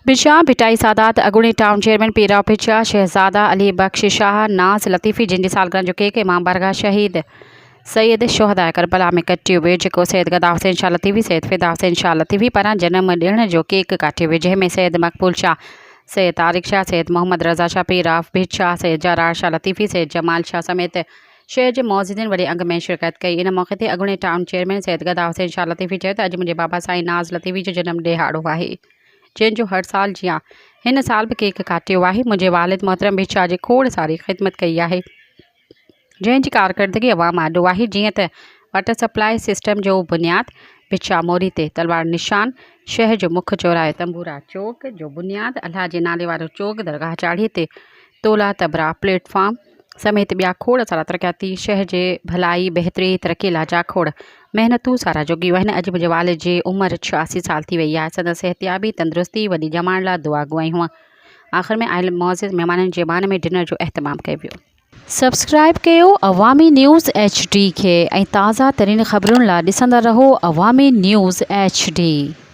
Visa Bhitai सादात अगुणी town chairman पीरा पिचा शहजादा अली बख्श शाह नाज लतीफ़ी जिन जी सालगिरह जो केक इमाम बारगाह शहीद सैयद शोहदा करबला में कटियो वियो जेको सैयद गदा हुसैन शाह लतीफ़ी सैयद फिदा हुसैन शाह लतीफ़ी पारां जनम ॾिण जो केक काटियो वियो जंहिंमें सैयद मक़बूल शाह सैयद तारिक शाह सैयद मोहम्मद रज़ा शाह पीरा भिचा सैयद जरार शाह लतीफ़ी सैयद जमाल शाह समेत शहर जे मौजूदनि वॾे अंग में शिरकत कई। इन मौक़े ते अगुणे टाउन चेयरमैन सैयद गदा हुसैन शाह लतीफ़ी चयो त अॼु मुंहिंजे बाबा साईं नाज़ लतीफ़ी जो जनम ॾिहाड़ो आहे जंहिंजो हर साल जियां हिन साल भी केक काटियो आहे। मुंहिंजे वालिद मोहतरम भिचा जी खोड़ सारी ख़िदमत कई आहे जंहिंजी कारकर्दगी अवाम आॾो आहे जीअं त वाटर सप्लाई सिस्टम जो बुनियाद भिचा मोरी ते तलवार निशान शहर जो मुख्य चौराहे तंबूरा चौक जो बुनियाद अल्लाह जे नाले वारो चौक दरगाह चाढ़ीअ ते तोला तबरा प्लेटफॉर्म समेत ॿिया खोड़ सारा तरक़ियाती शहर जे भलाई बहितरी तरक़ी लाइ जा खोड़ महिनतूं सारा जोगियूं आहिनि। अॼु मुंहिंजे वालिद जी उमिरि 86 साल थी वई आहे। संदसि सिहतयाबी तंदुरुस्ती वॾी ॼमाइण लाइ दुआ गुआई हुआ। आख़िर में आयल मौज़िज़ महिमाननि जे बाने में डिनर जो अहतमाम कयो वियो। सब्सक्राइब कयो अवामी न्यूज़ HD खे ऐं ताज़ा तरीन ख़बरुनि लाइ ॾिसंदा रहो अवामी न्यूज़ HD।